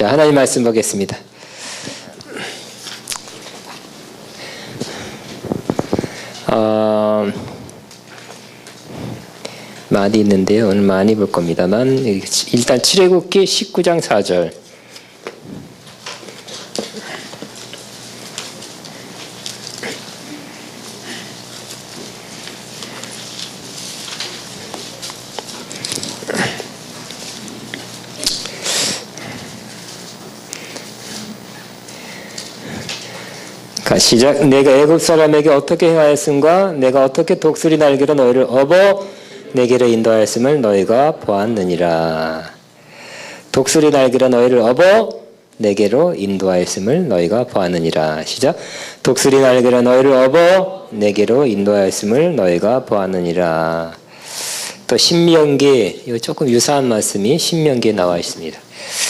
자, 하나님 말씀 보겠습니다. 많이 있는데요. 오늘 많이 볼 겁니다만 일단 출애굽기 19장 4절. 시작. 내가 애굽 사람에게 어떻게 행하였음과 내가 어떻게 독수리 날개로 너희를 업어 내게로 인도하였음을 너희가 보았느니라. 독수리 날개로 너희를 업어 내게로 인도하였음을 너희가 보았느니라. 시작. 독수리 날개로 너희를 업어 내게로 인도하였음을 너희가 보았느니라. 또 신명기, 이거 조금 유사한 말씀이 신명기에 나와 있습니다.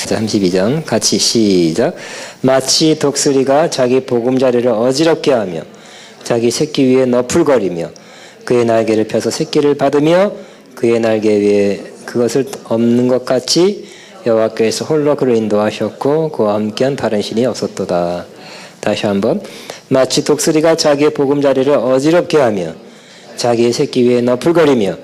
32장 같이 시작. 마치 독수리가 자기 보금자리를 어지럽게 하며 자기 새끼 위에 너풀거리며 그의 날개를 펴서 새끼를 받으며 그의 날개 위에 그것을 엎는 것 같이 여호와께서 홀로 그를 인도하셨고 그와 함께한 다른 신이 없었도다. 다시 한번. 마치 독수리가 자기의 보금자리를 어지럽게 하며 자기의 새끼 위에 너풀거리며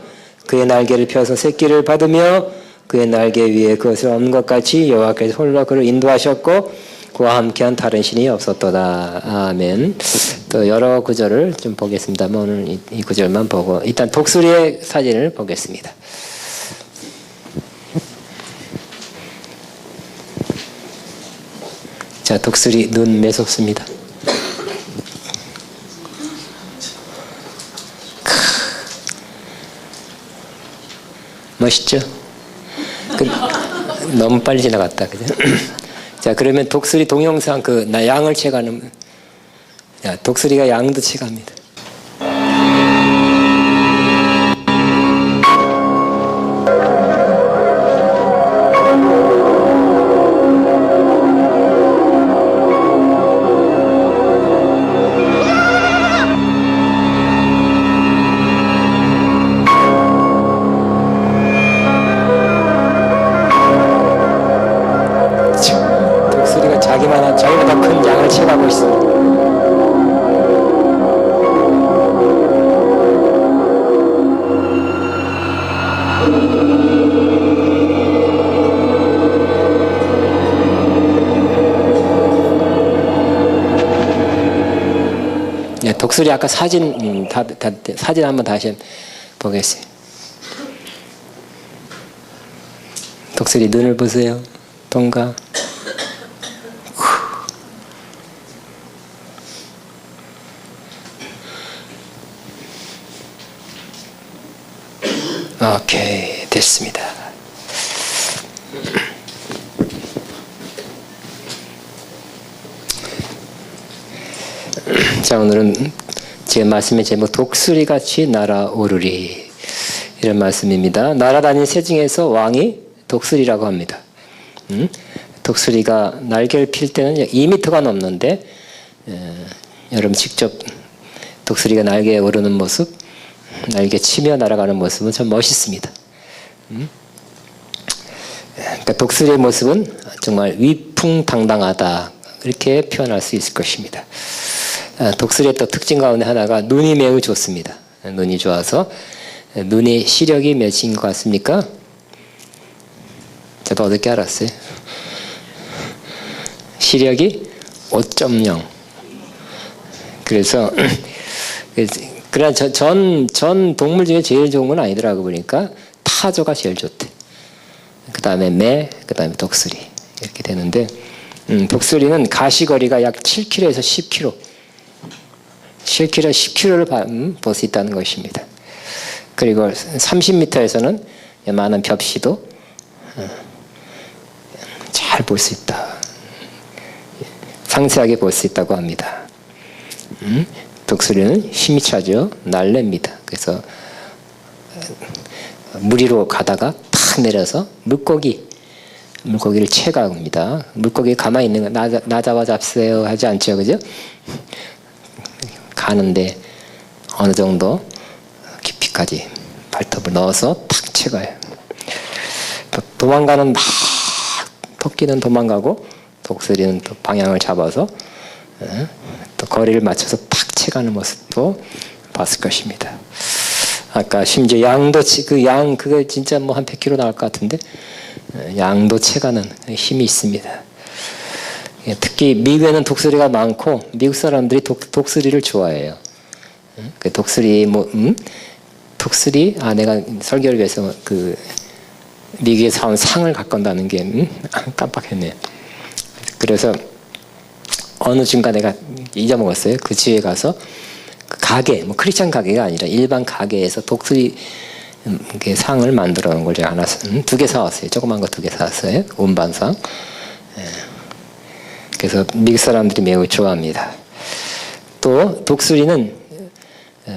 그의 날개를 펴서 새끼를 받으며 그의 날개 위에 그것을 엎는 것 같이 여호와께서 홀로 그를 인도하셨고 그와 함께한 다른 신이 없었도다. 아멘. 또 여러 구절을 좀 보겠습니다만 오늘 이 구절만 보고 일단 독수리의 사진을 보겠습니다. 자, 독수리 눈 매섭습니다. 멋있죠? 너무 빨리 지나갔다, 그죠? 자, 그러면 독수리 동영상 양을 채가는, 독수리가 양도 채갑니다. 자기보다 큰 양을 채가고 있습니다. 네, 독수리 아까 사진 사진 한번 다시 보겠습니다. 독수리 눈을 보세요. 동가. 오케이, 됐습니다. 자, 오늘은 제 말씀의 제목 독수리같이 날아오르리 이런 말씀입니다. 날아다니는 새 중에서 왕이 독수리라고 합니다. 독수리가 날개를 필 때는 2m가 넘는데 여러분 직접 독수리가 날개에 오르는 모습, 날개 치며 날아가는 모습은 참 멋있습니다. 그러니까 독수리의 모습은 정말 위풍당당하다 이렇게 표현할 수 있을 것입니다. 독수리의 또 특징 가운데 하나가 눈이 매우 좋습니다. 눈이 좋아서 눈의 시력이 몇인 것 같습니까? 저도 어떻게 알았어요? 시력이 5.0. 그래서 그러나 전 동물 중에 제일 좋은 건 아니더라고 보니까 타조가 제일 좋대. 그 다음에 매, 그 다음에 독수리 이렇게 되는데 독수리는 가시거리가 약 7km에서 10km 7km, 10km를 볼 수 있다는 것입니다. 그리고 30m에서는 많은 벽시도 잘 볼 수 있다. 상세하게 볼 수 있다고 합니다. 독수리는 힘이 차죠. 날렵니다. 그래서 물 위로 가다가 탁 내려서 물고기를 채갑니다. 물고기 가만히 있는 거 나 잡아 잡세요 하지 않죠, 그죠? 가는데 어느 정도 깊이까지 발톱을 넣어서 탁 채가요. 도망가는 막 토끼는 도망가고 독수리는 또 방향을 잡아서 또 거리를 맞춰서 탁 채가는 모습도 봤을 것입니다. 아까 심지어 양도 그거 진짜 뭐 한 100kg 나올 것 같은데 양도 채가는 힘이 있습니다. 특히 미국에는 독수리가 많고 미국 사람들이 독수리를 좋아해요. 그 독수리 내가 설교를 위해서 미국에서 사온 상을 갖고 온다는 게 깜빡했네요. 그래서 어느 순간 내가 잊어먹었어요. 그 집에 가서 그 가게, 크리스찬 가게가 아니라 일반 가게에서 독수리 상을 만들어 놓은 걸 제가 하나 2개 사왔어요. 조그만 거 2개 사왔어요. 운반상. 그래서 미국 사람들이 매우 좋아합니다. 또 독수리는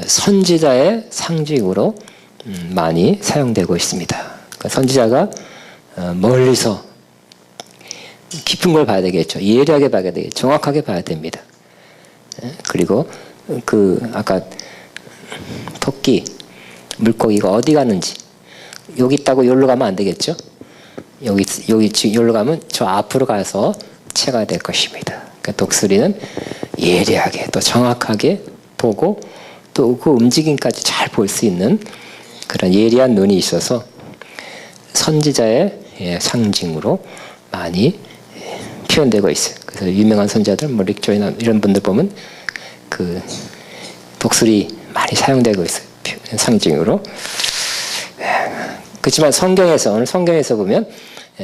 선지자의 상징으로 많이 사용되고 있습니다. 그러니까 선지자가 멀리서 깊은 걸 봐야 되겠죠. 예리하게 봐야 되겠죠. 정확하게 봐야 됩니다. 그리고 아까 토끼, 물고기가 어디 가는지 여기 있다고 여기로 가면 안 되겠죠. 여기로 가면 저 앞으로 가서 채가 될 것입니다. 그러니까 독수리는 예리하게 또 정확하게 보고 또 그 움직임까지 잘 볼 수 있는 그런 예리한 눈이 있어서 선지자의 상징으로 많이 표현되고 있어요. 그래서 유명한 선지자들, 릭 조이나 이런 분들 보면 그 독수리 많이 사용되고 있어요. 상징으로. 그렇지만 오늘 성경에서 보면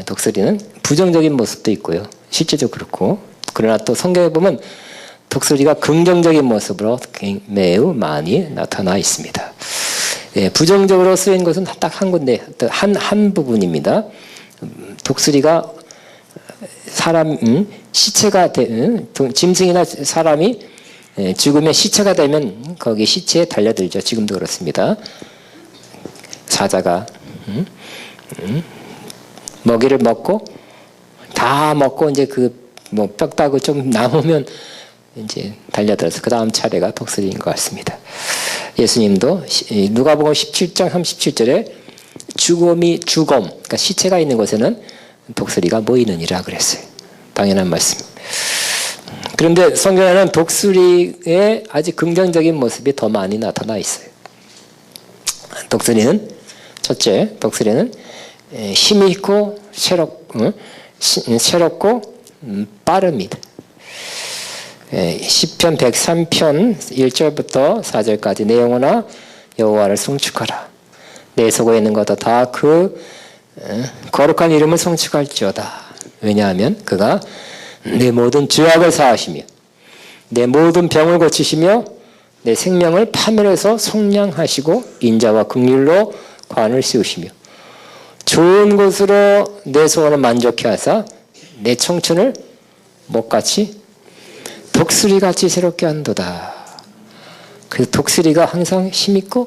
독수리는 부정적인 모습도 있고요. 실제도 그렇고. 그러나 또 성경에 보면 독수리가 긍정적인 모습으로 매우 많이 나타나 있습니다. 부정적으로 쓰인 것은 딱 한 군데, 한 부분입니다. 독수리가 시체가 짐승이나 사람이 죽으면 시체가 되면 거기 시체에 달려들죠. 지금도 그렇습니다. 사자가 먹이를 먹고 다 먹고 이제 뼈 따고 좀 남으면 이제 달려들어서 그 다음 차례가 독수리인 것 같습니다. 예수님도 누가복음 17장 37절에 죽음, 그러니까 시체가 있는 곳에는 독수리가 모이느니라 그랬어요. 당연한 말씀. 그런데 성경에는 독수리의 아주 긍정적인 모습이 더 많이 나타나 있어요. 첫째, 독수리는 힘이 있고 새롭고 빠릅니다. 시편 103편 1절부터 4절까지 내 영혼아 여호와를 송축하라. 내 속에 있는 것도 다 그 거룩한 이름을 송축할지어다. 왜냐하면 그가 내 모든 죄악을 사하시며 내 모든 병을 고치시며 내 생명을 파멸해서 속량하시고 인자와 긍휼로 관을 씌우시며 좋은 곳으로 내 소원을 만족케 하사 내 청춘을 목같이 독수리같이 새롭게 한도다. 그래서 독수리가 항상 힘있고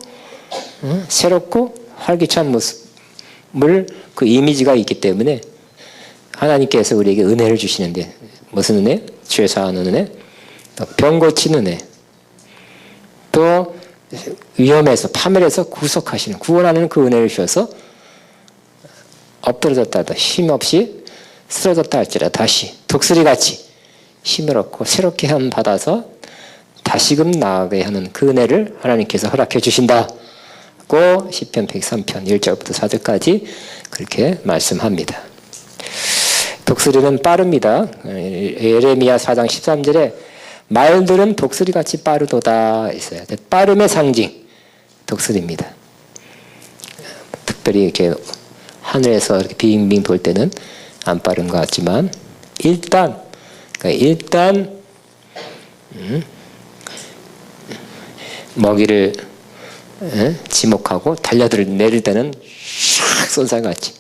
새롭고 활기찬 모습을 그 이미지가 있기 때문에 하나님께서 우리에게 은혜를 주시는데 무슨 은혜? 죄 사하는 은혜, 또 병 고치는 은혜, 또 위험에서 파멸해서 구속하시는 구원하는 그 은혜를 주셔서 엎드러졌다 하다 힘없이 쓰러졌다 할지라 다시 독수리같이 힘을 얻고 새롭게 함 받아서 다시금 나아가게 하는 그 은혜를 하나님께서 허락해 주신다고 시편 103편 1절부터 4절까지 그렇게 말씀합니다. 독수리는 빠릅니다. 예레미야 4장 13절에 말들은 독수리같이 빠르도다 있어요. 빠름의 상징 독수리입니다. 특별히 이렇게 하늘에서 이렇게 빙빙 돌 때는 안 빠른 것 같지만 일단 먹이를 지목하고 내릴 때는 샥 쏜살같이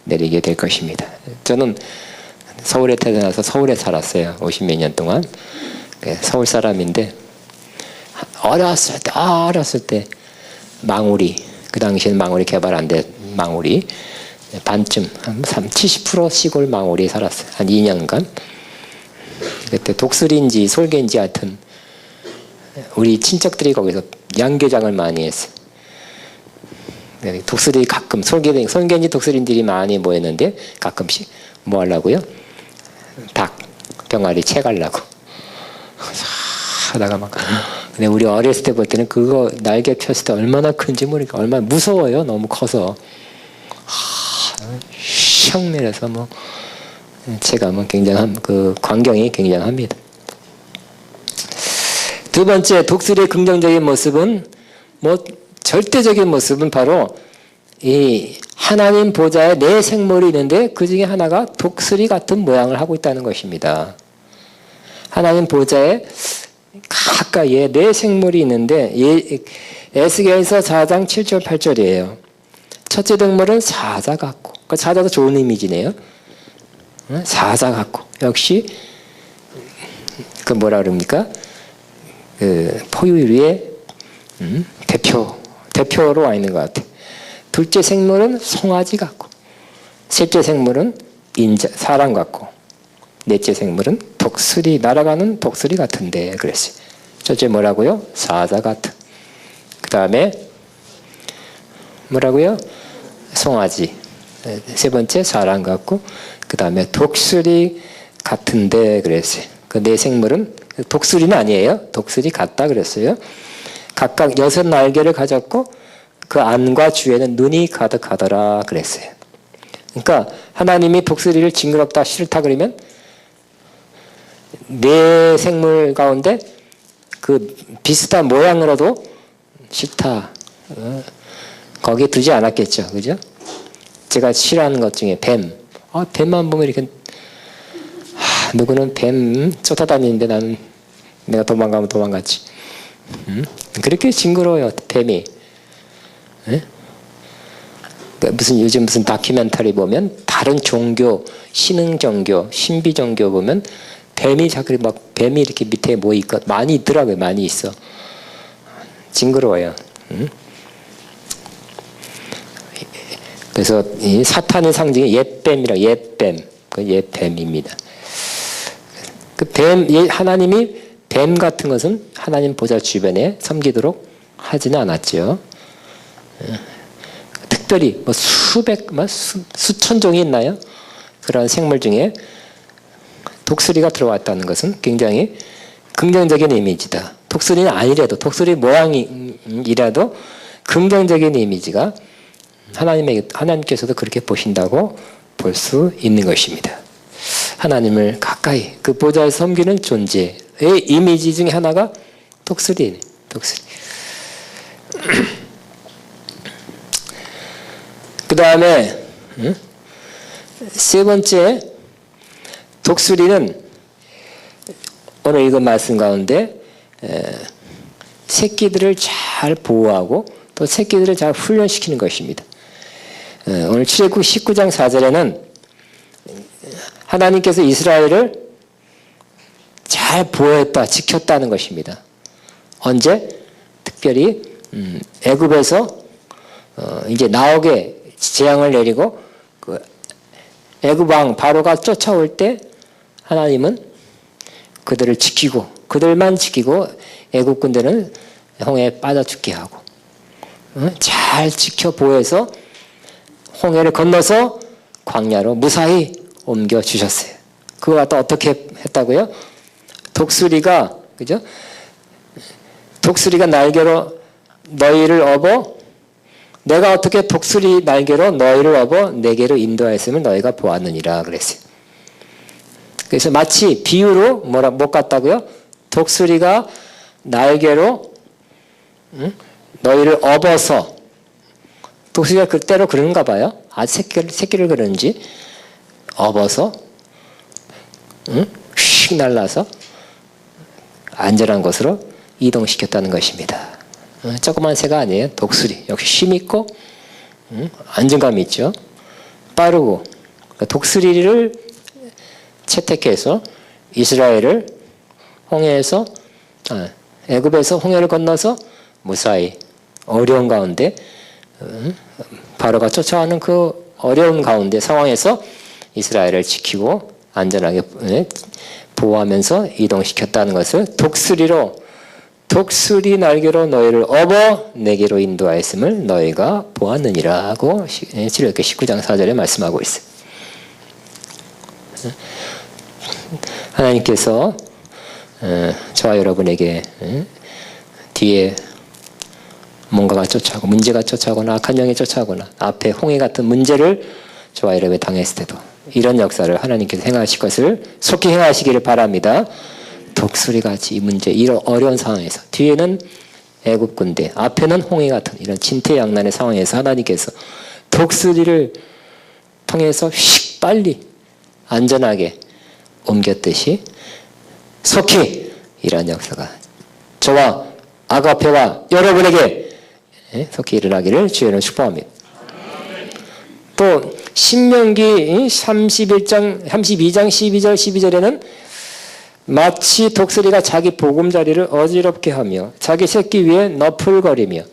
내리게 될 것입니다. 저는 서울에 태어나서 서울에 살았어요. 50몇 년 동안. 서울 사람인데 어렸을 때 망우리, 그 당시에는 망우리 개발 안 된 망우리 반쯤 한 70% 시골 망우리에 살았어요. 한 2년간. 그때 독수리인지 솔개인지 하여튼 우리 친척들이 거기서 양계장을 많이 했어요. 독수리 가끔 솔개인지 독수리인들이 많이 모였는데 가끔씩 뭐 하려고요? 닭 병아리 채가려고 하다가 막. 근데 우리 어렸을 때 볼 때는 그거 날개 폈을 때 얼마나 큰지 모르니까 얼마나 무서워요. 너무 커서. 샥 내려서 뭐 제가 뭐 굉장한 그 광경이 굉장합니다. 두 번째 독수리의 긍정적인 모습은 뭐 절대적인 모습은 바로 이 하나님 보좌에 네 생물이 있는데 그 중에 하나가 독수리 같은 모양을 하고 있다는 것입니다. 하나님 보좌에 가까이에 네 생물이 있는데 에스겔서 4장 7절 8절이에요. 첫째 동물은 사자 같고, 그 사자도 좋은 이미지네요. 사자 같고, 역시 그 뭐라 그럽니까? 그 포유류의 대표로 와 있는 것 같아요. 둘째 생물은 송아지 같고, 셋째 생물은 사람 같고, 넷째 생물은 독수리, 날아가는 독수리 같은데 그랬어요. 첫째 뭐라고요? 사자 같은. 그 다음에 뭐라고요? 송아지. 세 번째 사람 같고, 그 다음에 독수리 같은데 그랬어요. 그 네 생물은 독수리는 아니에요. 독수리 같다 그랬어요. 각각 6 날개를 가졌고 그 안과 주에는 눈이 가득하더라 그랬어요. 그러니까 하나님이 독수리를 징그럽다 싫다 그러면 네 생물 가운데 그 비슷한 모양으로도 싫다. 거기에 두지 않았겠죠. 그죠? 제가 싫어하는 것 중에 뱀. 뱀만 보면 이렇게 누구는 뱀 쫓아다니는데 나는 내가 도망가면 도망갔지. 그렇게 징그러워요. 뱀이. 요즘 무슨 다큐멘터리 보면 다른 종교, 신흥 종교, 신비 종교 보면 뱀이 자꾸 막 뱀이 이렇게 밑에 뭐 있고 많이 있더라고요. 많이 있어. 징그러워요. 그래서 이 사탄의 상징이 옛뱀이라 옛뱀, 그 옛뱀입니다. 그 뱀, 하나님이 뱀 같은 것은 하나님 보좌 주변에 섬기도록 하지는 않았죠. 특별히 뭐 수천 종이 있나요? 그런 생물 중에 독수리가 들어왔다는 것은 굉장히 긍정적인 이미지다. 독수리는 아니라도, 독수리 모양이라도 긍정적인 이미지가 하나님께서도 그렇게 보신다고 볼 수 있는 것입니다. 하나님을 가까이 그 보좌에 섬기는 존재의 이미지 중에 하나가 독수리. 그 다음에 세 번째, 독수리는 오늘 읽은 말씀 가운데 새끼들을 잘 보호하고 또 새끼들을 잘 훈련시키는 것입니다. 오늘 출애굽 19장 4절에는 하나님께서 이스라엘을 잘 보호했다, 지켰다는 것입니다. 언제? 특별히 애굽에서 이제 나오게 재앙을 내리고 그 애굽 왕 바로가 쫓아올 때 하나님은 그들을 지키고 그들만 지키고 애굽 군대는 홍해에 빠져 죽게 하고 잘 지켜 보호해서 홍해를 건너서 광야로 무사히 옮겨 주셨어요. 그거 갖다 어떻게 했다고요? 독수리가, 그죠? 독수리가 날개로 너희를 업어 내가 어떻게 독수리 날개로 너희를 업어 내게로 인도하였음을 너희가 보았느니라 그랬어요. 그래서 마치 비유로 못 같다고요? 독수리가 날개로 너희를 업어서, 독수리가 그때로 그러는가 봐요. 아주 새끼를 그러는지 업어서 휙 날라서 안전한 곳으로 이동시켰다는 것입니다. 조그만 새가 아니에요. 독수리. 역시 힘있고 안정감이 있죠. 빠르고. 독수리를 채택해서 이스라엘을 홍해에서 애굽에서 홍해를 건너서 무사히 어려운 가운데 바로가 쫓아오는 그 어려운 가운데 상황에서 이스라엘을 지키고 안전하게 보호하면서 이동시켰다는 것을 독수리 날개로 너희를 업어 내게로 인도하였음을 너희가 보았느니라고 출애굽기 19장 4절에 말씀하고 있어요. 하나님께서 저와 여러분에게 뒤에 뭔가가 쫓아오고 문제가 쫓아오거나 악한 영이 쫓아오거나 앞에 홍해 같은 문제를 저와 여러분이 당했을 때도 이런 역사를 하나님께서 행하실 것을 속히 행하시기를 바랍니다. 독수리같이 이 문제 이런 어려운 상황에서 뒤에는 애굽 군대 앞에는 홍해 같은 이런 진퇴양난의 상황에서 하나님께서 독수리를 통해서 휙 빨리 안전하게 옮겼듯이 속히 이러한 역사가 저와 아가페와 여러분에게 속히 일어나기를 주의로 축복합니다. 또 신명기 32장 12절 12절에는 마치 독수리가 자기 보금자리를 어지럽게 하며 자기 새끼 위에 너풀거리며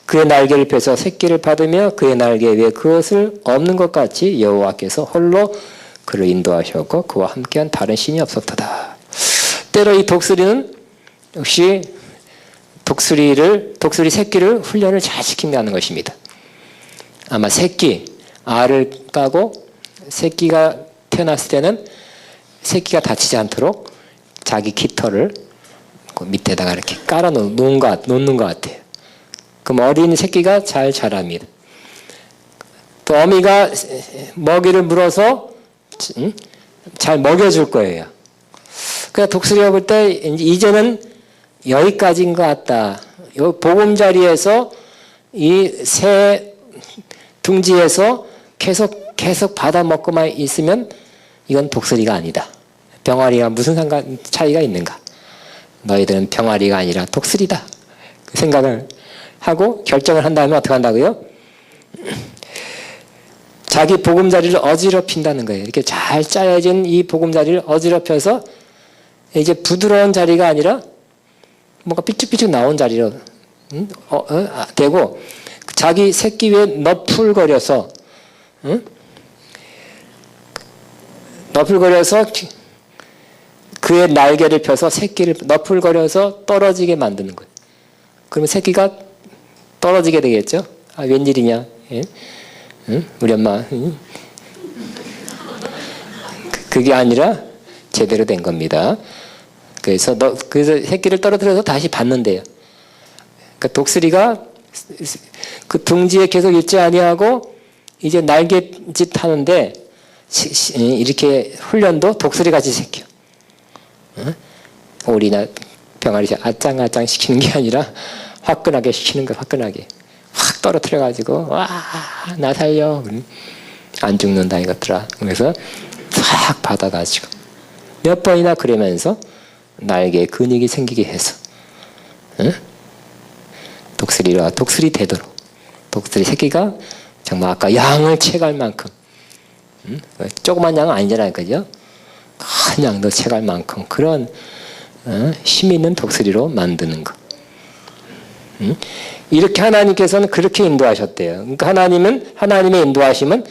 그의 날개를 펴서 새끼를 받으며 그의 날개 위에 그것을 없는 것 같이 여호와께서 홀로 그를 인도하셨고 그와 함께한 다른 신이 없었다. 때로 이 독수리는 역시 독수리 새끼를 훈련을 잘 시키게 하는 것입니다. 아마 알을 까고 새끼가 태어났을 때는 새끼가 다치지 않도록 자기 깃털을 그 밑에다가 이렇게 깔아 놓는 것 같아요. 그럼 어린 새끼가 잘 자랍니다. 또 어미가 먹이를 물어서 잘 먹여줄 거예요. 그러니까 독수리가 볼 때 이제는 여기까지인 것 같다. 요 보금자리에서 이 새 둥지에서 계속 받아 먹고만 있으면 이건 독수리가 아니다. 병아리가 무슨 차이가 있는가? 너희들은 병아리가 아니라 독수리다. 그 생각을 하고 결정을 한 다음에 어떻게 한다고요? 자기 보금자리를 어지럽힌다는 거예요. 이렇게 잘 짜여진 이 보금자리를 어지럽혀서 이제 부드러운 자리가 아니라 뭔가 삐쭉삐쭉 나온 자리로 되고 자기 새끼 위에 너풀거려서 그의 날개를 펴서 새끼를 너풀거려서 떨어지게 만드는 거예요. 그러면 새끼가 떨어지게 되겠죠? 아, 웬일이냐? 예? 응? 우리 엄마. 응? 그게 아니라 제대로 된 겁니다. 그래서 새끼를 떨어뜨려서 다시 받는데요. 그러니까 독수리가 그 둥지에 계속 있지 아니하고 이제 날갯짓 하는데 이렇게 훈련도 독수리같이 시켜. 오리나 병아리 아짱아짱 시키는 게 아니라 화끈하게 시키는 거 화끈하게 확 떨어뜨려가지고 와 나 살려 안 죽는다 이것들아. 그래서 싹 받아가지고 몇 번이나 그러면서 날개에 근육이 생기게 해서 독수리 되도록 독수리 새끼가 정말 아까 양을 채갈 만큼 조그만 양은 아니잖아요. 그죠? 큰 양도 채갈 만큼 그런 힘 있는 독수리로 만드는 것. 이렇게 하나님께서는 그렇게 인도하셨대요. 그러니까 하나님의 인도하심은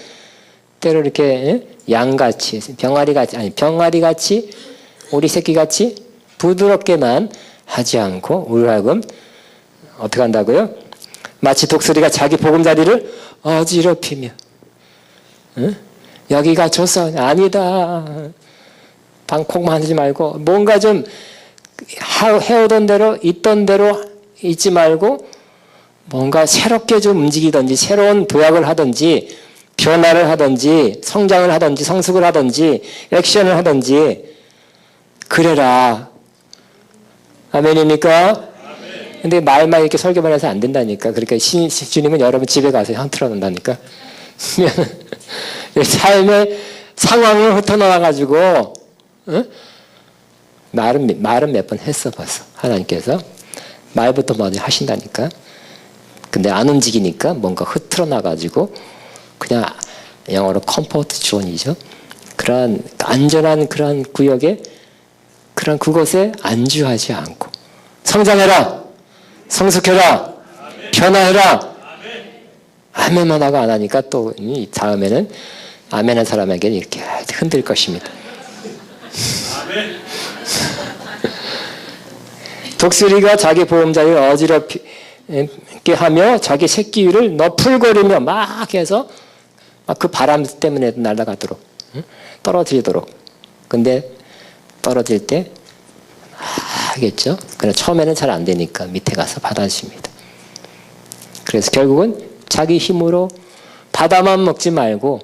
때로 이렇게 양같이 병아리같이 오리 새끼같이 부드럽게만 하지 않고 우리를 하여금 어떻게 한다고요? 마치 독수리가 자기 보금자리를 어지럽히며 여기가 조선 아니다. 방콕만 하지 말고 뭔가 좀 해오던 대로 있던 대로 있지 말고 뭔가 새롭게 좀 움직이든지 새로운 도약을 하든지 변화를 하든지 성장을 하든지 성숙을 하든지 액션을 하든지 그래라. 아멘입니까? 근데 말만 이렇게 설교만 해서 안 된다니까. 그러니까 주님은 여러분 집에 가서 형 틀어놓는다니까. 삶의 상황을 흩어놓아가지고 말은 몇 번 했어 벌써. 하나님께서 말부터 먼저 하신다니까. 근데 안 움직이니까 뭔가 흐트러나가지고 그냥 영어로 컴포트 존이죠. 그런 안전한 그런 구역에 그런 그곳에 안주하지 않고 성장해라, 성숙해라, 변화해라. 아멘만 하고 안 하니까 또 이 다음에는 아멘한 사람에게는 이렇게 흔들 것입니다. 독수리가 자기 보금자리를 어지럽게 하며 자기 새끼 위를 너풀거리며 막 해서 그 바람 때문에 날아가도록 떨어지도록. 근데 떨어질 때 하겠죠. 그러나 처음에는 잘 안 되니까 밑에 가서 받아주십니다. 그래서 결국은 자기 힘으로 받아만 먹지 말고,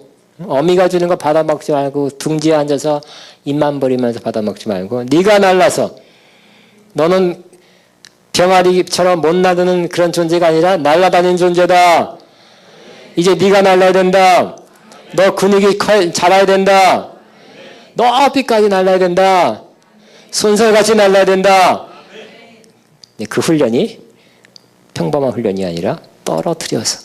어미가 주는 거 받아 먹지 말고 둥지에 앉아서 입만 버리면서 받아 먹지 말고, 네가 날라서, 너는 병아리처럼 못 나드는 그런 존재가 아니라 날아다니는 존재다. 이제 네가 날아야 된다. 너 근육이 자라야 된다. 높이까지 날아야 된다. 손살같이 날아야 된다. 그 훈련이 평범한 훈련이 아니라 떨어뜨려서,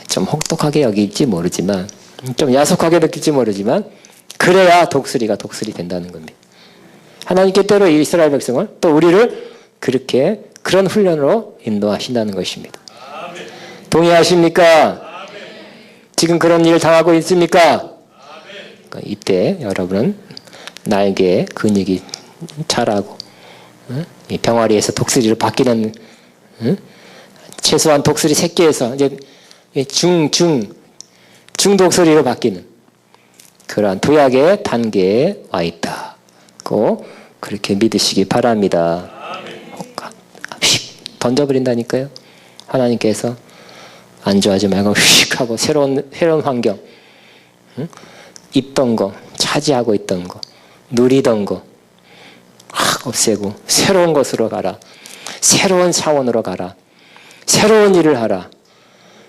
좀 혹독하게 여길지 모르지만, 좀 야속하게 느낄지 모르지만, 그래야 독수리가 독수리 된다는 겁니다. 하나님께 때로 이스라엘 백성을, 또 우리를 그렇게 그런 훈련으로 인도하신다는 것입니다. 동의하십니까? 지금 그런 일을 당하고 있습니까? 이때 여러분은 날개에 근육이 자라고, 이 병아리에서 독수리로 바뀌는, 최소한 독수리 새끼에서 이제 중독수리로 바뀌는 그러한 도약의 단계에 와 있다고 그렇게 믿으시기 바랍니다. 휙 던져버린다니까요. 하나님께서 안주하지 말고 휙 하고 새로운 환경, 있던 거, 차지하고 있던 거, 누리던 거 확 없애고 새로운 것으로 가라. 새로운 차원으로 가라. 새로운 일을 하라.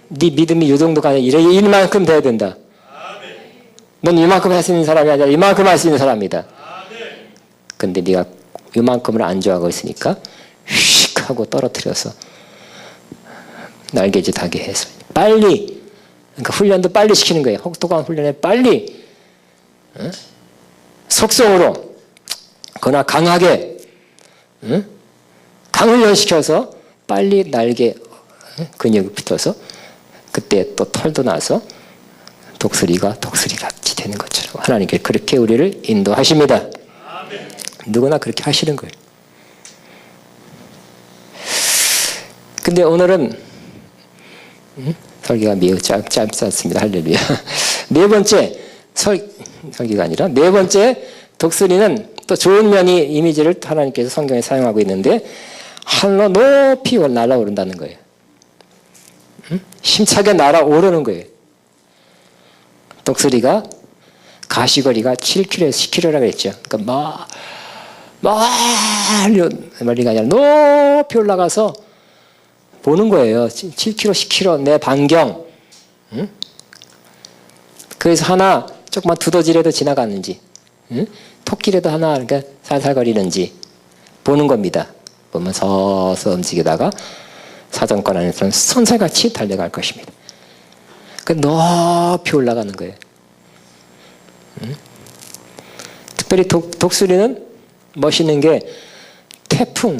네 믿음이 이 정도가 아니라 이만큼 돼야 된다. 넌 이만큼 할 수 있는 사람이 아니라 이만큼 할 수 있는 사람이다. 근데 네가 이만큼을 안주하고 있으니까 휙 하고 떨어뜨려서 날개짓하게 해서 빨리, 그러니까 훈련도 빨리 시키는 거예요. 혹독한 훈련에 빨리, 속성으로 그러나 강하게, 강훈련시켜서 빨리 날개 근육이 붙어서 그때 또 털도 나서 독수리가 독수리같이 되는 것처럼 하나님께 그렇게 우리를 인도하십니다. 누구나 그렇게 하시는 거예요. 근데 오늘은 설교가 매우 짧습니다. 할렐루야. 네 번째 설교가 아니라 네 번째 독수리는 또 좋은 면이 이미지를 하나님께서 성경에 사용하고 있는데 하늘로 높이 날아오른다는 거예요. 힘차게 날아오르는 거예요. 독수리가 가시거리가 7km에서 10km라고 했죠. 그러니까 멀리가 아니라 높이 올라가서 보는 거예요. 7km, 10km 내 반경. 그래서 하나 조금만 두더지라도 지나갔는지, 토끼라도 하나 그러니까 살살거리는지 보는 겁니다. 보면 서서 움직이다가 사정권 안에서는 손살같이 달려갈 것입니다. 높이 올라가는 거예요. 특별히 독수리는 멋있는 게 태풍,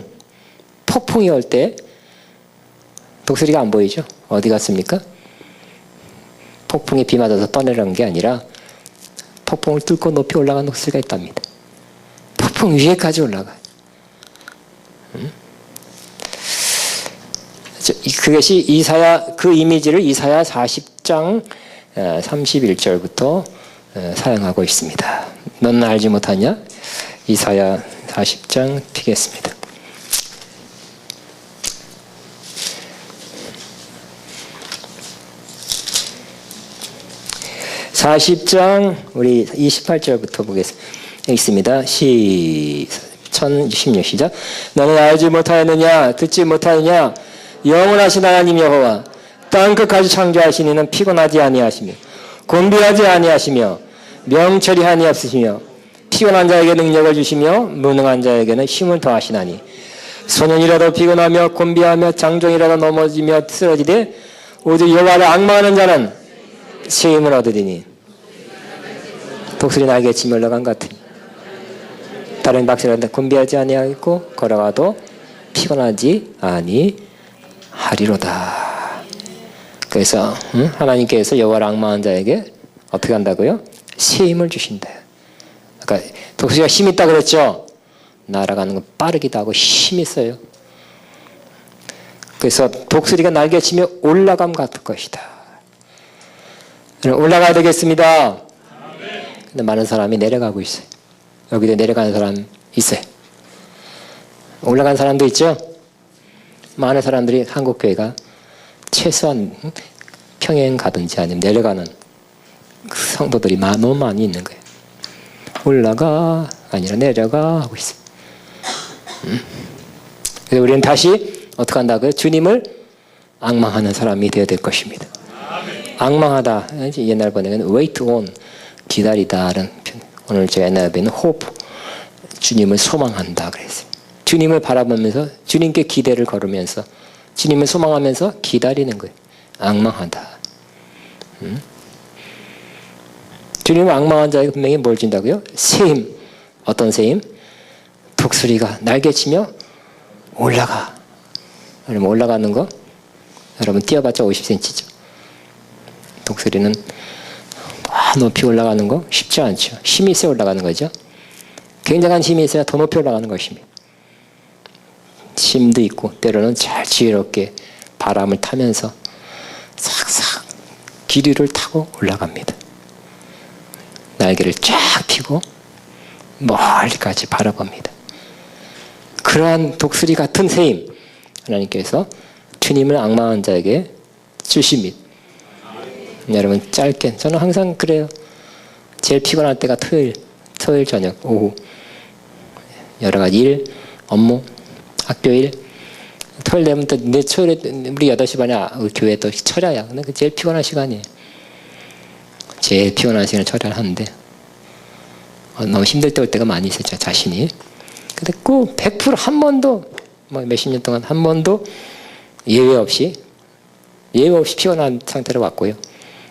폭풍이 올 때 독수리가 안 보이죠? 어디 갔습니까? 폭풍에 비 맞아서 떠내려온 게 아니라 폭풍을 뚫고 높이 올라간 독수리가 있답니다. 폭풍 위에까지 올라가요. 그것이 그 이미지를 이사야 40장 31절부터 사용하고 있습니다. 너는 알지 못하냐? 이사야 40장 피겠습니다. 40장 우리 28절부터 보겠습니다. 여기 있습니다. 1016 시작. 너는 알지 못하였느냐? 듣지 못하느냐? 영원하신 하나님 여호와 땅 끝까지 창조하신 이는 피곤하지 아니하시며 곤비하지 아니하시며 명철이 한이 없으시며 피곤한 자에게 능력을 주시며 무능한 자에게는 힘을 더하시나니 소년이라도 피곤하며 곤비하며 장정이라도 넘어지며 쓰러지되 오직 여호와를 앙망하는 자는 새 힘을 얻으리니 독수리 날개치며 올라간 것 같으니 다른 박씨라도 곤비하지 아니하고 걸어가도 피곤하지 아니하리로다. 그래서 하나님께서 여호와를 앙망하는 자에게 어떻게 한다고요? 새 힘을 주신다. 그러니까 독수리가 힘 있다 그랬죠. 날아가는 건 빠르기도 하고 힘이 있어요. 그래서 독수리가 날개치며 올라감 같을 것이다. 올라가야 되겠습니다. 근데 많은 사람이 내려가고 있어요. 여기도 내려가는 사람 있어요. 올라간 사람도 있죠. 많은 사람들이 한국교회가 최소한 평행 가든지 아니면 내려가는 성도들이 너무 많이 있는 거예요. 올라가 아니라 내려가 하고 있어요. 그래서 우리는 다시 어떻게 한다고요? 주님을 앙망하는 사람이 되어야 될 것입니다. 앙망하다. 옛날 번역은 wait on, 기다리다라는 편. 오늘 제가 옛날 번역은 hope, 주님을 소망한다 그랬어요. 주님을 바라보면서 주님께 기대를 걸으면서 주님을 소망하면서 기다리는 거예요. 앙망하다. 주님을 앙망한 자에게 분명히 뭘 준다고요? 세임. 어떤 세임? 독수리가 날개치며 올라가. 그러면 올라가는 거 여러분 뛰어봤자 50cm죠. 독수리는 높이 올라가는 거 쉽지 않죠. 힘이 있어야 올라가는 거죠. 굉장한 힘이 있어야 더 높이 올라가는 것입니다. 힘도 있고 때로는 잘 지혜롭게 바람을 타면서 싹싹 기류를 타고 올라갑니다. 날개를 쫙 펴고 멀리까지 바라봅니다. 그러한 독수리 같은 세임 하나님께서 주님을 앙망한 자에게 주십니다. 여러분 짧게 저는 항상 그래요. 제일 피곤할 때가 토요일 저녁 오후 여러 가지 일 업무 학교 일 토요일 되면 또 내 토요일에 우리 8시 반에 교회 또 철야야. 근데 그 제일 피곤한 시간이에요. 제일 피곤한 시간을 철야를 하는데 너무 힘들 때 올 때가 많이 있었죠. 자신이. 근데 꼭 100% 한 번도 몇십 년 동안 한 번도 예외 없이 피곤한 상태로 왔고요.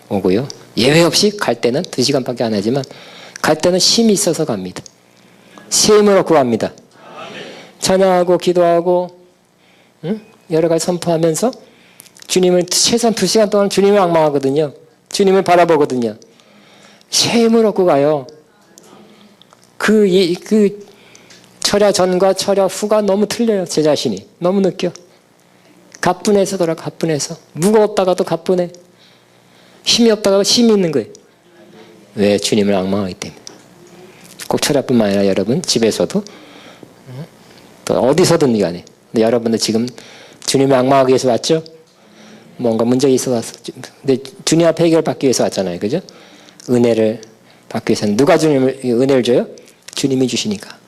오고요. 예외 없이 갈 때는 2시간밖에 안 하지만 갈 때는 힘이 있어서 갑니다. 세임을 얻고 갑니다. 찬양하고 기도하고 여러 가지 선포하면서 주님을 최소한 2시간 동안 주님을 앙망하거든요. 주님을 바라보거든요. 세임을 얻고 가요. 그 철야 전과 철야 후가 너무 틀려요. 제 자신이. 너무 느껴. 가뿐해서 가뿐해서. 무거웠다가도 가뿐해. 힘이 없다가도 힘이 있는 거예요. 왜? 주님을 앙망하기 때문에. 꼭 철야뿐만 아니라 여러분 집에서도 또 어디서든 간에. 근데 여러분들 지금 주님을 앙망하기 위해서 왔죠? 뭔가 문제가 있어 왔어. 근데 주님 앞에 해결받기 위해서 왔잖아요. 그죠? 은혜를 받기 위해서는 누가 주님을 은혜를 줘요? 주님이 주시니까.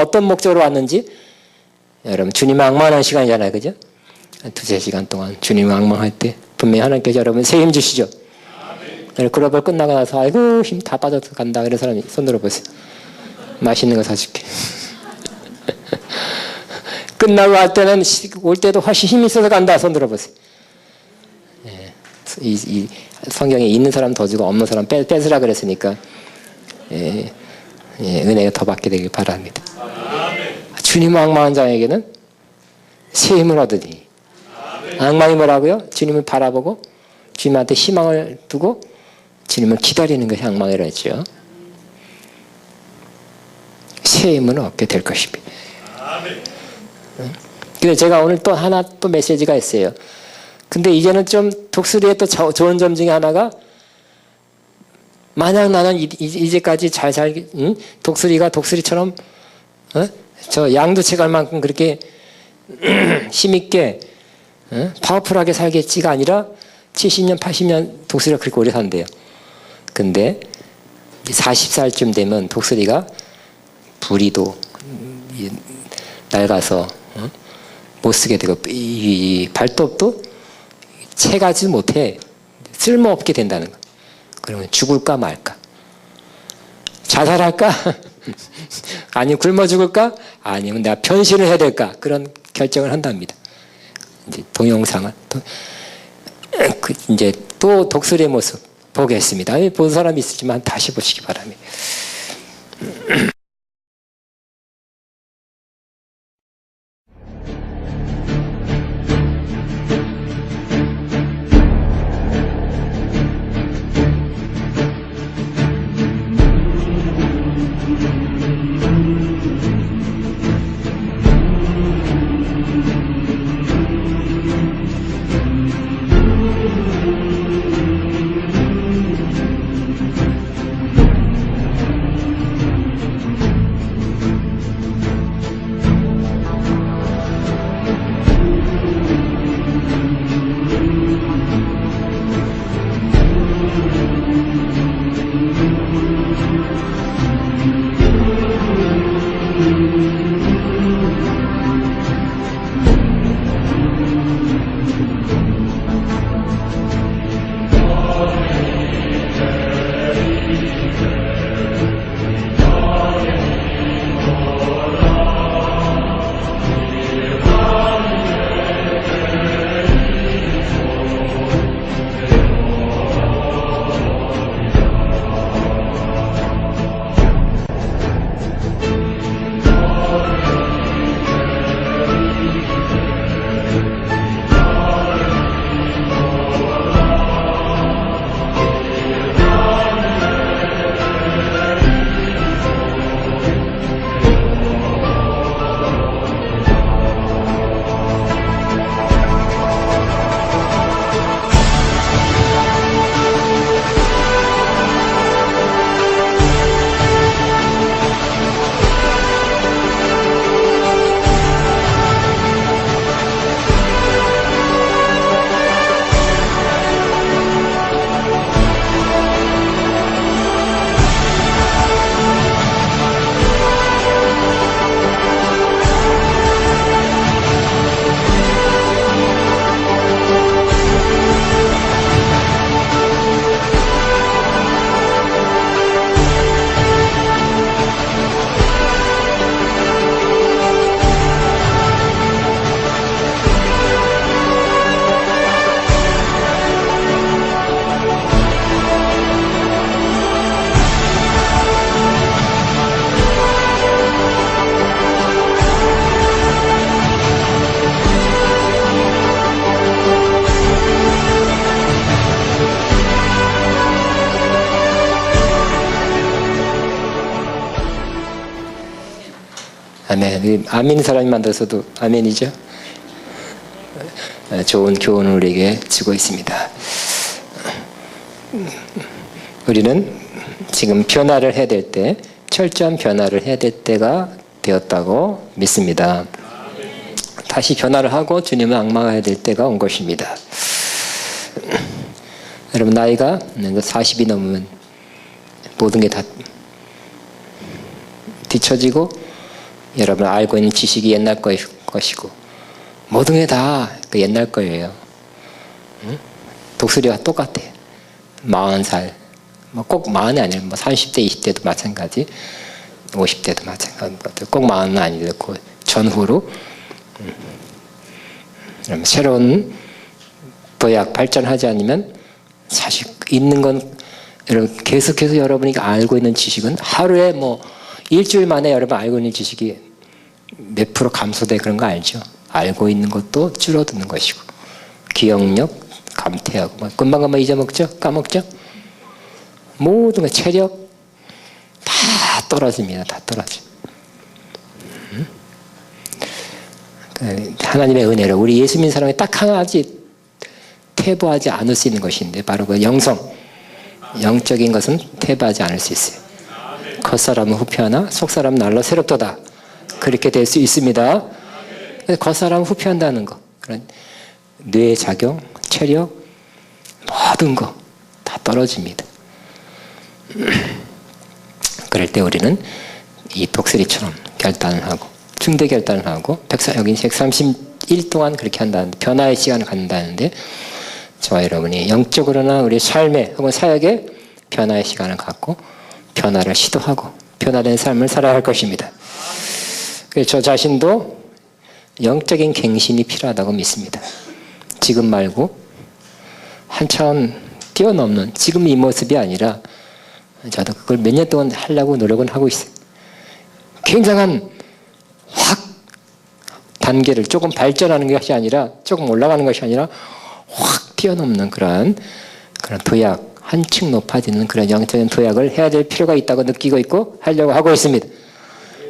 어떤 목적으로 왔는지 여러분 주님을 앙망하는 시간이잖아요. 그죠? 2-3시간 동안 주님을 앙망할 때 분명히 하나님께서 여러분 새 힘 주시죠. 글로벌 끝나고 나서 아이고 힘 다 빠져서 간다 이런 사람이 손 들어보세요. 맛있는 거 사줄게. 끝나고 할 때는 올 때도 훨씬 힘이 있어서 간다. 손 들어보세요. 예, 이 성경에 있는 사람 더 주고 없는 사람 뺏으라 그랬으니까 은혜가 더 받게 되길 바랍니다. 주님을 앙망한 자에게는 새 힘을 얻으니. 앙망이 뭐라고요? 주님을 바라보고 주님한테 희망을 두고 주님을 기다리는 것이 앙망이라 했죠. 새 힘을 얻게 될 것입니다. 근데 제가 오늘 또 하나 또 메시지가 있어요. 근데 이제는 좀 독수리의 또 좋은 점 중에 하나가 만약 나는 이제까지 잘 독수리가 독수리처럼 저 양두채갈 만큼 그렇게 힘있게 파워풀하게 살겠지가 아니라 70년 80년 독수리가 그렇게 오래 산대요. 근데 40살쯤 되면 독수리가 부리도 낡아서 못 쓰게 되고 이 발톱도 채가지 못해 쓸모없게 된다는 거. 그러면 죽을까 말까? 자살할까? 아니면 굶어 죽을까? 아니면 내가 변신을 해야 될까? 그런 결정을 한답니다. 이제 동영상을 이제 또 독수리의 모습 보겠습니다. 본 사람이 있으지만 다시 보시기 바랍니다. 아멘. 아멘 사람이 만들어서도 아멘이죠. 좋은 교훈을 우리에게 주고 있습니다. 우리는 지금 변화를 해야 될 때, 철저한 변화를 해야 될 때가 되었다고 믿습니다. 다시 변화를 하고 주님을 앙망해야 될 때가 온 것입니다. 여러분, 나이가 40이 넘으면 모든 게 다 뒤처지고, 여러분 알고 있는 지식이 옛날 것이고, 모든 게 다 옛날 거예요. 독수리와 똑같아요. 40살, 꼭 40이 아니라 30대, 20대도 마찬가지, 50대도 마찬가지, 꼭 40은 아니고 전후로 새로운 도약 발전하지 않으면 사실 있는 건 계속해서 여러분이 알고 있는 지식은 하루에 일주일 만에 여러분 알고 있는 지식이 몇 프로 감소돼 그런 거 알죠? 알고 있는 것도 줄어드는 것이고 기억력 감퇴하고 금방금방 잊어먹죠? 까먹죠? 모든 거 체력 다 떨어집니다. 다 떨어져. 하나님의 은혜로 우리 예수 믿는 사람이 딱 하나지 퇴보하지 않을 수 있는 것인데 바로 그 영적인 것은 퇴보하지 않을 수 있어요. 겉사람은 후퇴하나 속사람은 날로 새롭도다. 그렇게 될 수 있습니다. 겉사람은 후퇴한다는 거, 그런 뇌 작용, 체력, 모든 거 다 떨어집니다. 그럴 때 우리는 이 독수리처럼 결단을 하고 중대 결단을 하고 여기 131일 동안 그렇게 한다는데 변화의 시간을 갖는다는데 저와 여러분이 영적으로나 우리 삶에 혹은 사역에 변화의 시간을 갖고 변화를 시도하고 변화된 삶을 살아야 할 것입니다. 그래서 저 자신도 영적인 갱신이 필요하다고 믿습니다. 지금 말고 한 차원 뛰어넘는 지금 이 모습이 아니라 저도 그걸 몇 년 동안 하려고 노력은 하고 있어요. 굉장한 확 단계를 조금 발전하는 것이 아니라 조금 올라가는 것이 아니라 확 뛰어넘는 그런 도약, 한층 높아지는 그런 영적인 도약을 해야 될 필요가 있다고 느끼고 있고 하려고 하고 있습니다.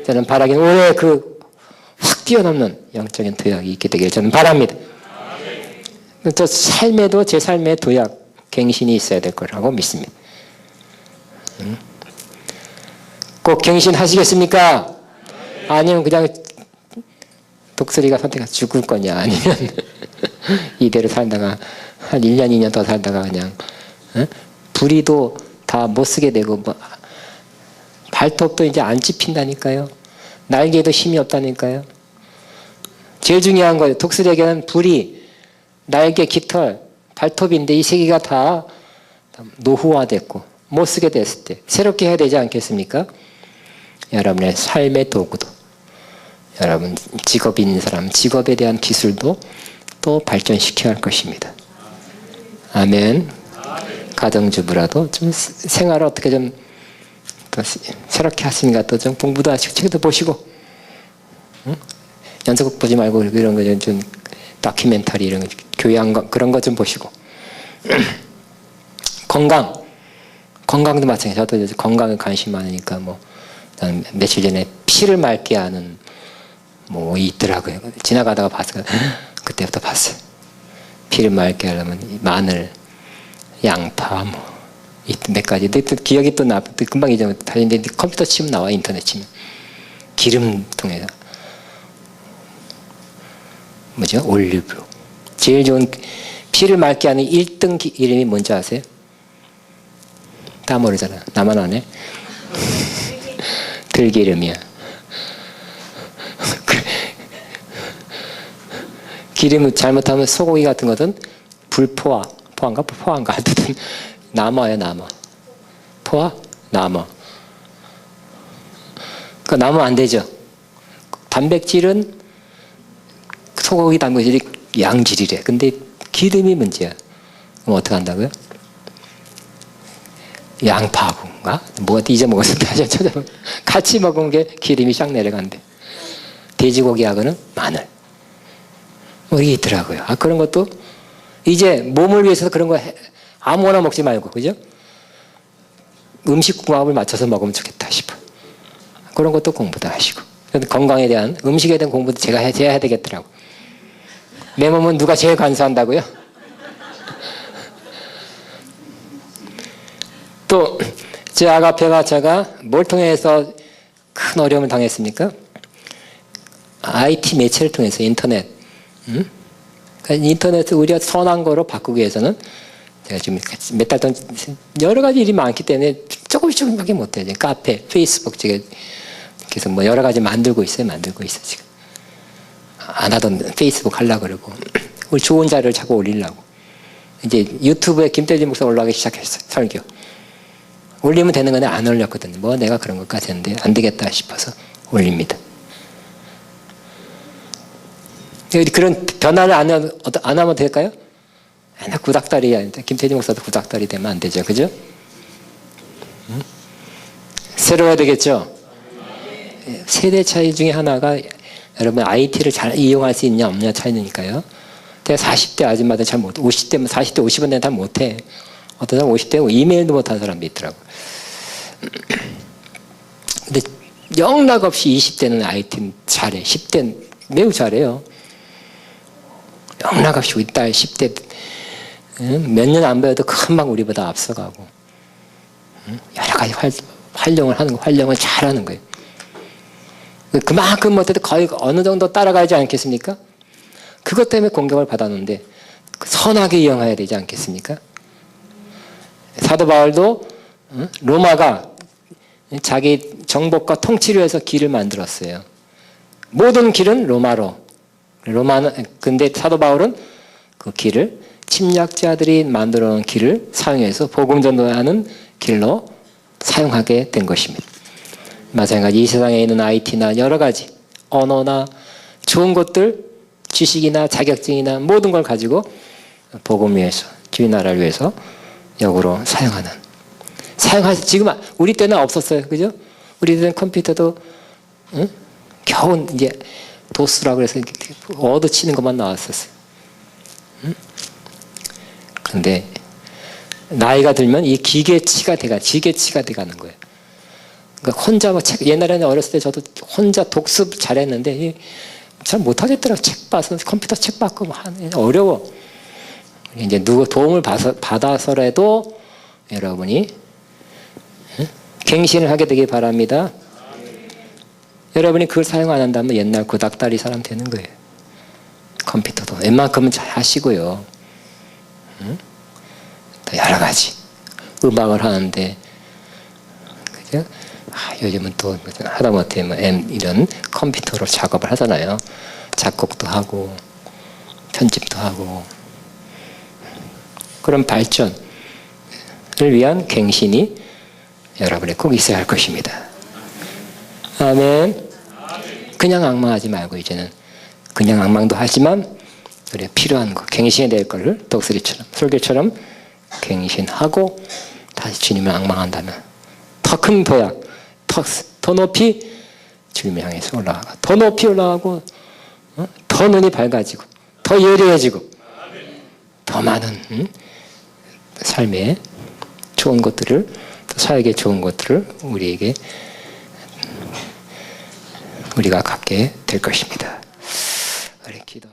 저는 바라기는 올해 확 뛰어넘는 영적인 도약이 있게 되기를 저는 바랍니다. 저 삶에도 제 삶의 도약, 갱신이 있어야 될 거라고 믿습니다. 꼭 갱신하시겠습니까? 아니면 그냥 독수리가 선택해서 죽을 거냐, 아니면 이대로 살다가 한 1년, 2년 더 살다가 그냥 부리도 다 못 쓰게 되고 발톱도 이제 안 찝힌다니까요. 날개도 힘이 없다니까요. 제일 중요한 거예요. 독수리에게는 부리, 날개, 깃털, 발톱인데 이 세 개가 다 노후화됐고 못 쓰게 됐을 때 새롭게 해야 되지 않겠습니까? 여러분의 삶의 도구도, 여러분 직업이 있는 사람 직업에 대한 기술도 또 발전시켜야 할 것입니다. 아멘. 가정주부라도 좀 생활을 어떻게 좀 더 새롭게 하시는가 또 좀 공부도 하시고 책도 보시고, 연속극 보지 말고 이런 거 좀 다큐멘터리 이런 거 교양 그런 거 좀 보시고 건강도 마찬가지. 저도 건강에 관심 많으니까 며칠 전에 피를 맑게 하는 있더라고요. 지나가다가 봤어요. 그때부터 봤어요. 피를 맑게 하려면 마늘, 양파 몇 가지. 근데 기억이 또 금방 잊어버려. 다른데 컴퓨터 치면 나와. 인터넷 치면 기름 통해서 올리브. 제일 좋은 피를 맑게 하는 1등 기름이 뭔지 아세요? 다 모르잖아. 나만 아네. 들기름이야. 기름을 잘못하면 소고기 같은 것은 포화인가 하여튼 남아요. 포화? 남아. 그 남으면 안 되죠. 단백질은 소고기 단백질이 양질이래. 근데 기름이 문제야. 그럼 어떻게 한다고요? 양파하고인가? 뭐가 잊어먹었을 때 찾아보면 같이 먹은 게 기름이 쫙 내려간대. 돼지고기하고는 마늘. 이게 있더라고요. 그런 것도 이제 몸을 위해서 그런 거 아무거나 먹지 말고, 그죠? 음식 궁합을 맞춰서 먹으면 좋겠다 싶어. 그런 것도 공부도 하시고. 건강에 대한 음식에 대한 공부도 제가 해야 되겠더라고. 내 몸은 누가 제일 간수한다고요? 또 제 아가페가 제가 뭘 통해서 큰 어려움을 당했습니까? IT 매체를 통해서 인터넷. 그러니까 인터넷을 우리가 선한 거로 바꾸기 위해서는 제가 지금 몇 달 동안 여러 가지 일이 많기 때문에 조금씩밖에 못해요. 카페, 페이스북 지금 그래서 뭐 여러 가지 만들고 있어요. 지금 안 하던 페이스북 하려고 그러고 우리 좋은 자료를 자꾸 올리려고 이제 유튜브에 김태진 목사 올라가기 시작했어요. 설교 올리면 되는 건데 안 올렸거든요. 뭐 내가 그런 것까지 했는데 안 되겠다 싶어서 올립니다. 그런 변화를 안 하면 될까요? 나 구닥다리야. 김태진 목사도 구닥다리 되면 안 되죠. 그죠? 새로워야 되겠죠? 세대 차이 중에 하나가 여러분 IT를 잘 이용할 수 있냐 없냐 차이니까요. 제가 40대 아줌마들 잘 못해. 50대, 40대, 50대는 다 못해. 어떤 사람 50대 이메일도 못하는 사람도 있더라고. 근데 영락없이 20대는 IT는 잘해. 10대는 매우 잘해요. 영락없이 우리 딸 10대 몇 년 안 배워도 금방 우리보다 앞서가고 여러 가지 활용을 잘하는 거예요. 그만큼 못해도 거의 어느 정도 따라가지 않겠습니까? 그것 때문에 공격을 받았는데 선하게 이용해야 되지 않겠습니까? 사도 바울도 로마가 자기 정복과 통치를 위해서 길을 만들었어요. 모든 길은 로마로. 근데 사도 바울은 그 길을 침략자들이 만들어 놓은 길을 사용해서 복음 전도하는 길로 사용하게 된 것입니다. 마찬가지 이 세상에 있는 IT나 여러 가지 언어나 좋은 것들 지식이나 자격증이나 모든 걸 가지고 복음 위해서 주의 나라를 위해서 역으로 지금 우리 때는 없었어요. 그죠? 우리 때는 컴퓨터도 겨우 이제 도스라고 해서 워드 치는 것만 나왔었어요. 근데 나이가 들면 이 기계치가 돼가는 거예요. 그러니까 혼자 옛날에는 어렸을 때 저도 혼자 독습 잘했는데 잘 못하겠더라고요. 책 봐서 컴퓨터 책 받고 어려워. 이제 누구 도움을 받아서라도 여러분이 갱신을 하게 되길 바랍니다. 여러분이 그걸 사용 안 한다면 옛날 구닥다리 사람 되는 거예요. 컴퓨터도 웬만큼은 잘 하시고요. 또 여러 가지 음악을 하는데 그죠? 요즘은 또 하다못해 이런 컴퓨터로 작업을 하잖아요. 작곡도 하고 편집도 하고 그런 발전을 위한 갱신이 여러분에 꼭 있어야 할 것입니다. 아멘. 그냥 앙망하지 말고 이제는 그냥 앙망도 하지만 우리가 필요한 거 갱신이 될 거를 독수리처럼 설교처럼 갱신하고 다시 주님을 앙망한다면 더 큰 도약 더 높이 주님을 향해서 올라가고 더 높이 올라가고 더 눈이 밝아지고 더 예리해지고 더 많은 삶에 좋은 것들을 사역에 좋은 것들을 우리가 갖게 될 것입니다. 우리 기도.